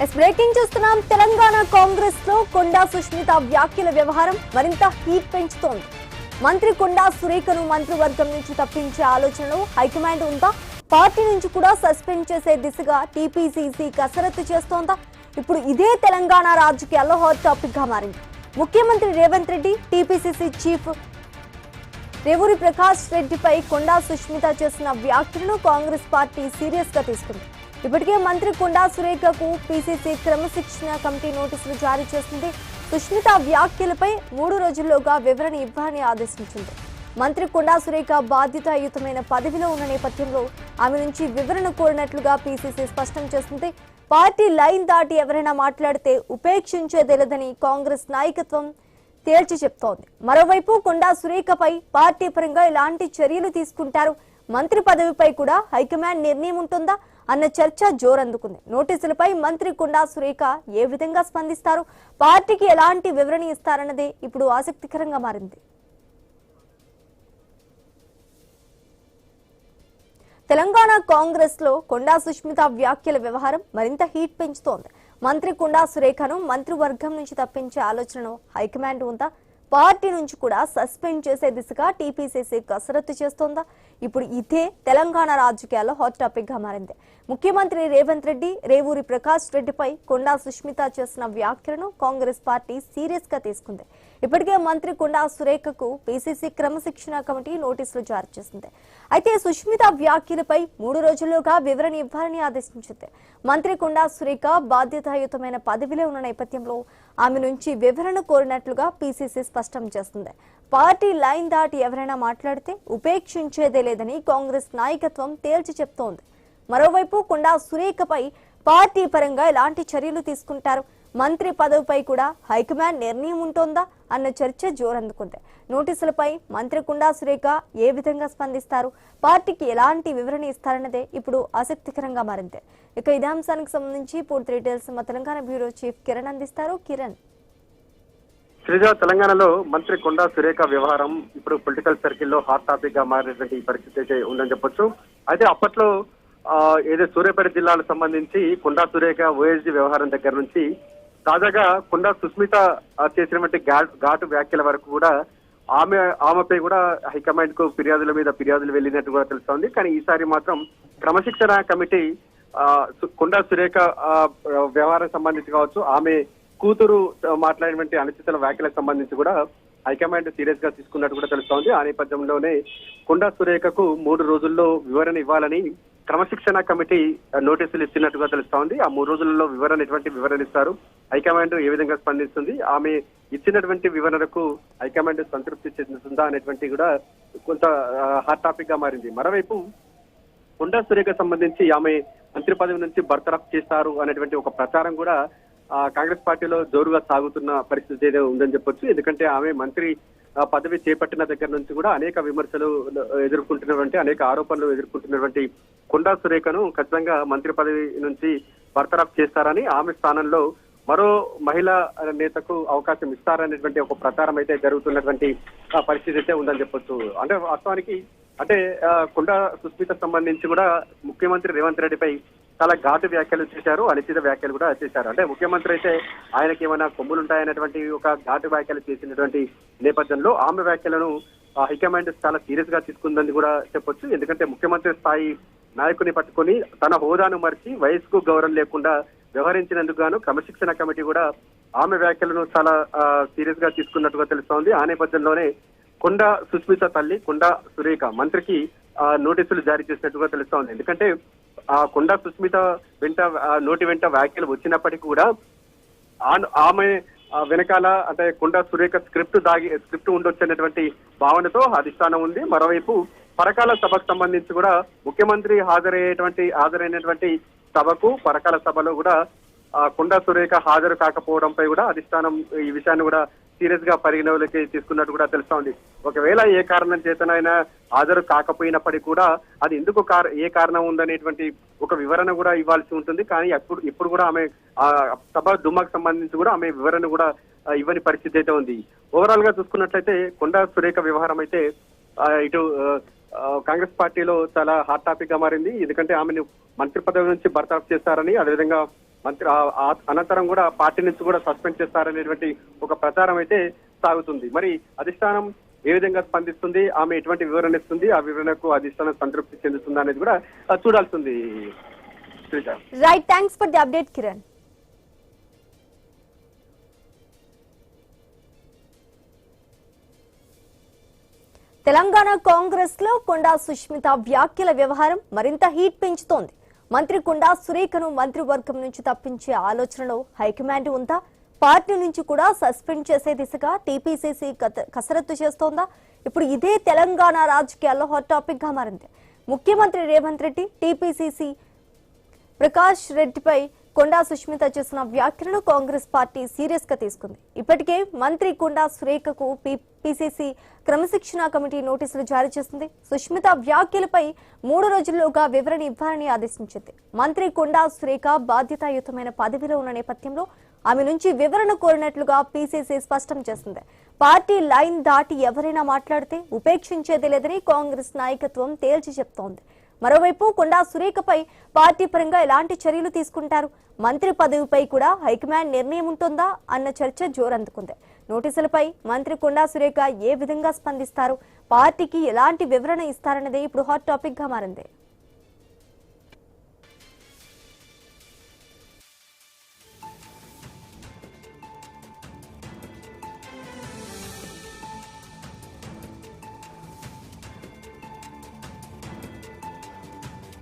Breaking చూస్తున్నాం. తెలంగాణ కాంగ్రెస్ లో కొండా సుష్మిత వ్యాఖ్యల వ్యవహారం మరింత హీట్ పెంచుతోంది. మంత్రి కొండా సురేఖను మంత్రివర్గం నుంచి తప్పించే ఆలోచనలో హైకమాండ్ ఉందా? పార్టీ నుంచి కూడా సస్పెండ్ చేసే దిశగా టీపీసీసీ కసరత్తు చేస్తోందా? ఇప్పుడు ఇదే తెలంగాణ రాజకీయాల్లో హాట్ టాపిక్ గా మారింది. ముఖ్యమంత్రి రేవంత్ రెడ్డి, టీపీసీసీ చీఫ్ రేవూరి ప్రకాష్ రెడ్డిపై కొండా సుష్మిత చేసిన వ్యాఖ్యలను కాంగ్రెస్ పార్టీ సీరియస్ గా తీసుకుంది. ఇప్పటికే మంత్రి కొండా సురేఖకు పీసీసీ క్రమశిక్షణ కమిటీ నోటీసులు జారీ చేసింది. సుష్మిత వ్యాఖ్యలపై 3 రోజుల్లోగా వివరణ ఇవ్వాలని ఆదేశించింది. మంత్రి కొండా సురేఖ బాధ్యతాయుతమైన పదవిలో ఉన్న నేపథ్యంలో ఆమె నుంచి వివరణ కోరినట్లుగా పీసీసీ స్పష్టం చేసింది. పార్టీ లైన్ దాటి ఎవరైనా మాట్లాడితే ఉపేక్షించేదేలేదని కాంగ్రెస్ నాయకత్వం తేల్చి చెప్తోంది. మరోవైపు కొండా సురేఖపై పార్టీ పరంగా ఎలాంటి చర్యలు తీసుకుంటారు, మంత్రి పదవిపై కూడా హైకమాండ్ నిర్ణయం ఉంటుందా అన్న చర్చ జోరందుకుంది. నోటీసులపై మంత్రి కొండా సురేఖ ఏ విధంగా స్పందిస్తారు, పార్టీకి ఎలాంటి వివరణ ఇస్తారన్నదే ఇప్పుడు ఆసక్తికరంగా మారింది. తెలంగాణ కాంగ్రెస్ లో కొండా సుష్మిత వ్యాఖ్యల వ్యవహారం మరింత హీట్ పెంచుతోంది. మంత్రి కొండా సురేఖను మంత్రివర్గం నుంచి తప్పించే ఆలోచనను హైకమాండ్ ఉందా? పార్టీ నుంచి కూడా సస్పెండ్ చేసే దిశగా టీపీసీసీ కసరత్తు చేస్తోందా? ఇప్పుడు ఇదే తెలంగాణ రాజకీయాల్లో హాట్ టాపిక్ గా మారింది. ముఖ్యమంత్రి రేవంత్ రెడ్డి, రేవూరి ప్రకాష్ రెడ్డిపై కొండా సుష్మిత చేసిన వ్యాఖ్యలను కాంగ్రెస్ పార్టీ సీరియస్ గా తీసుకుంది. ఇప్పటికే మంత్రి కొండా సురేఖకు పీసీసీ క్రమశిక్షణ కమిటీ నోటీసులు జారీ చేసింది. అయితే సుష్మిత వ్యాఖ్యలపై 3 రోజుల్లోగా వివరణ ఇవ్వాలని ఆదేశించింది. మంత్రి కొండా సురేఖ బాధ్యతాయుతమైన పదవిలో ఉన్న నేపథ్యంలో ఆమె నుంచి వివరణ కోరినట్లుగా పీసీసీ స్పష్టం చేస్తుంది. పార్టీ లైన్ దాటి ఎవరైనా మాట్లాడితే ఉపేక్షించేదే లేదని కాంగ్రెస్ నాయకత్వం తేల్చి చెప్తోంది. మరోవైపు కొండా సురేఖపై పార్టీ పరంగా ఎలాంటి చర్యలు తీసుకుంటారు, మంత్రి పదవిపై కూడా హైకమాండ్ నిర్ణయం ఉంటోందా అన్న చర్చ జోరందుకుంది. నోటీసులపై మంత్రి కొండా సురేఖ ఏ విధంగా స్పందిస్తారు, పార్టీకి ఎలాంటి వివరణ ఇస్తారన్నదే ఇప్పుడు ఆసక్తికరంగా మారింది. ఇక ఇదే అంశానికి సంబంధించి పూర్తి డీటెయిల్స్ మా తెలంగాణ బ్యూరో చీఫ్ కిరణ్ అందిస్తారు. కిరణ్. శ్రీజ, తెలంగాణలో మంత్రి కొండా సురేఖ వ్యవహారం ఇప్పుడు పొలిటికల్ సర్కిల్లో హాట్ టాపిక్ గా మారినటువంటి పరిస్థితి అయితే ఉందని చెప్పొచ్చు. అయితే అప్పట్లో ఏదో సూర్యాపేట జిల్లాలకు సంబంధించి కొండా సురేఖ ఓఎస్డీ వ్యవహారం దగ్గర నుంచి తాజాగా కొండా సుష్మిత చేసినటువంటి ఘాటు వ్యాఖ్యల వరకు కూడా ఆమెపై కూడా హైకమాండ్ కు ఫిర్యాదులు వెళ్ళినట్టు కూడా తెలుస్తోంది. కానీ ఈసారి మాత్రం క్రమశిక్షణ కమిటీ కొండా సురేఖ వ్యవహారం సంబంధించి కావచ్చు, ఆమె కూతురు మాట్లాడినటువంటి అనుచిత వ్యాఖ్యలకు సంబంధించి కూడా హైకమాండ్ సీరియస్ గా తీసుకున్నట్టు కూడా తెలుస్తోంది. ఆ నేపథ్యంలోనే కొండా సురేఖకు 3 రోజుల్లో వివరణ ఇవ్వాలని క్రమశిక్షణ కమిటీ నోటీసులు ఇచ్చినట్టుగా తెలుస్తోంది. ఆ 3 రోజులలో ఎటువంటి వివరణ ఇస్తారు, హైకమాండ్ ఏ విధంగా స్పందిస్తుంది, ఆమె ఇచ్చినటువంటి వివరణకు హైకమాండ్ సంతృప్తి చెందుతుందా అనేటువంటి కూడా కొంత హాట్ టాపిక్ గా మారింది. మరోవైపు కొండా సురేఖ సంబంధించి ఆమె మంత్రి పదవి నుంచి బర్తరఫ్ చేస్తారు అనేటువంటి ఒక ప్రచారం కూడా కాంగ్రెస్ పార్టీలో జోరుగా సాగుతున్న పరిస్థితి ఏదో ఉందని చెప్పొచ్చు. ఎందుకంటే ఆమె మంత్రి పదవి చేపట్టిన దగ్గర నుంచి కూడా అనేక విమర్శలు ఎదుర్కొంటున్నటువంటి, అనేక ఆరోపణలు ఎదుర్కొంటున్నటువంటి కొండా సురేఖను ఖచ్చితంగా మంత్రి పదవి నుంచి బర్తరఫ్ చేస్తారని, ఆమె స్థానంలో మరో మహిళా నేతకు అవకాశం ఇస్తారనేటువంటి ఒక ప్రచారం అయితే జరుగుతున్నటువంటి పరిస్థితి అయితే ఉందని చెప్పొచ్చు. అంటే వాస్తవానికి కొండా సుష్మిత సంబంధించి కూడా ముఖ్యమంత్రి రేవంత్ రెడ్డిపై చాలా ఘాటు వ్యాఖ్యలు చేశారు, అనిశ్చిత వ్యాఖ్యలు కూడా చేశారు. అంటే ముఖ్యమంత్రి అయితే ఆయనకి ఏమైనా కొమ్ములుంటాయనేటువంటి ఒక ఘాటు వ్యాఖ్యలు చేసినటువంటి నేపథ్యంలో ఆమె వ్యాఖ్యలను హైకమాండ్ చాలా సీరియస్ గా తీసుకుందని కూడా చెప్పొచ్చు. ఎందుకంటే ముఖ్యమంత్రి స్థాయి నాయకుని పట్టుకొని తన హోదాను మరిచి వయసుకు గౌరవం లేకుండా వ్యవహరించినందుకు గాను క్రమశిక్షణ కమిటీ కూడా ఆమె వ్యాఖ్యలను చాలా సీరియస్ గా తీసుకున్నట్టుగా తెలుస్తోంది. ఆ నేపథ్యంలోనే కొండా సుష్మిత తల్లి కొండా సురేఖ మంత్రికి నోటీసులు జారీ చేసినట్టుగా తెలుస్తోంది. ఎందుకంటే కొండా సుష్మిత నోటి వెంట వ్యాఖ్యలు వచ్చినప్పటికీ కూడా ఆమె వెనకాల కొండా సురేఖ స్క్రిప్ట్ ఉండొచ్చు అనేటువంటి భావనతో అధిష్టానం ఉంది. మరోవైపు పరకాల సభకు సంబంధించి కూడా ముఖ్యమంత్రి హాజరైనటువంటి సభకు పరకాల సభలో కూడా కొండా సురేఖ హాజరు కాకపోవడంపై కూడా అధిష్టానం ఈ విషయాన్ని కూడా సీరియస్ గా పరిగణలోకి తీసుకున్నట్టు కూడా తెలుస్తోంది. ఒకవేళ ఏ కారణం చేతనైనా హాజరు కాకపోయినప్పటికీ కూడా అది ఎందుకు ఏ కారణం ఉందనేటువంటి ఒక వివరణ కూడా ఇవ్వాల్సి ఉంటుంది. కానీ ఇప్పుడు కూడా ఆమె సభ దుమ్మకు సంబంధించి కూడా ఆమె వివరణ కూడా ఇవ్వని పరిస్థితి అయితే ఉంది. ఓవరాల్ గా చూసుకున్నట్లయితే కొండా సురేఖ వ్యవహారం అయితే ఇటు కాంగ్రెస్ పార్టీలో చాలా హాట్ టాపిక్ గా మారింది. ఎందుకంటే ఆమెను మంత్రి పదవి నుంచి బర్తాఫ్ చేస్తారని, అదేవిధంగా మంత్రి అనంతరం కూడా పార్టీ నుంచి కూడా సస్పెండ్ చేస్తారనేటువంటి ఒక ప్రచారం అయితే సాగుతుంది. మరి అధిష్టానం ఏ విధంగా స్పందిస్తుంది, ఆమె ఎటువంటి వివరణ ఇస్తుంది, ఆ వివరణకు అధిష్టానం సంతృప్తి చెందుతుందా అనేది కూడా చూడాల్సింది. Right, thanks for the update Kiran. Telangana Congress లో కొండా సుష్మిత వ్యాఖ్యల వ్యవహారం మరింత హీట్ పెంచుతోంది. మంత్రి కొండా సురేఖను మంత్రివర్గం నుంచి తప్పించే ఆలోచనలో హైకమాండ్ ఉందా? పార్టీ నుంచి కూడా సస్పెండ్ చేసే దిశగా టీపీసీసీ కసరత్తు చేస్తోందా? ఇప్పుడు ఇదే తెలంగాణ రాజకీయాల్లో హాట్ టాపిక్ గా మారింది. ముఖ్యమంత్రి రేవంత్ రెడ్డి టీపీసీసీ ప్రకాష్ రెడ్డిపై కొండా సుష్మిత చేసిన వ్యాఖ్యలను కాంగ్రెస్ పార్టీ సీరియస్ గా తీసుకుంది. ఇప్పటికే మంత్రి కొండా సురేఖకు పీసీసీ క్రమశిక్షణ కమిటీ నోటీసులు జారీ చేసింది. సుష్మిత వ్యాఖ్యలపై 3 రోజుల్లోగా వివరణ ఇవ్వాలని ఆదేశించింది. మంత్రి కొండా సురేఖ బాధ్యతాయుతమైన పదవిలో ఉన్న నేపథ్యంలో ఆమె నుంచి వివరణ కోరినట్లుగా పీసీసీ స్పష్టం చేసింది. పార్టీ లైన్ దాటి ఎవరైనా మాట్లాడితే ఉపేక్షించేది లేదని కాంగ్రెస్ నాయకత్వం తేల్చి చెప్తోంది. మరోవైపు కొండా సురేఖపై పార్టీ పరంగా ఎలాంటి చర్యలు తీసుకుంటారు, మంత్రి పదవిపై కూడా హైకమాండ్ నిర్ణయం ఉంటుందా అన్న చర్చ జోరందుకుంది. నోటీసులపై మంత్రి కొండా సురేఖ ఏ విధంగా స్పందిస్తారు, పార్టీకి ఎలాంటి వివరణ ఇస్తారన్నదే ఇప్పుడు హాట్ టాపిక్ గా మారింది.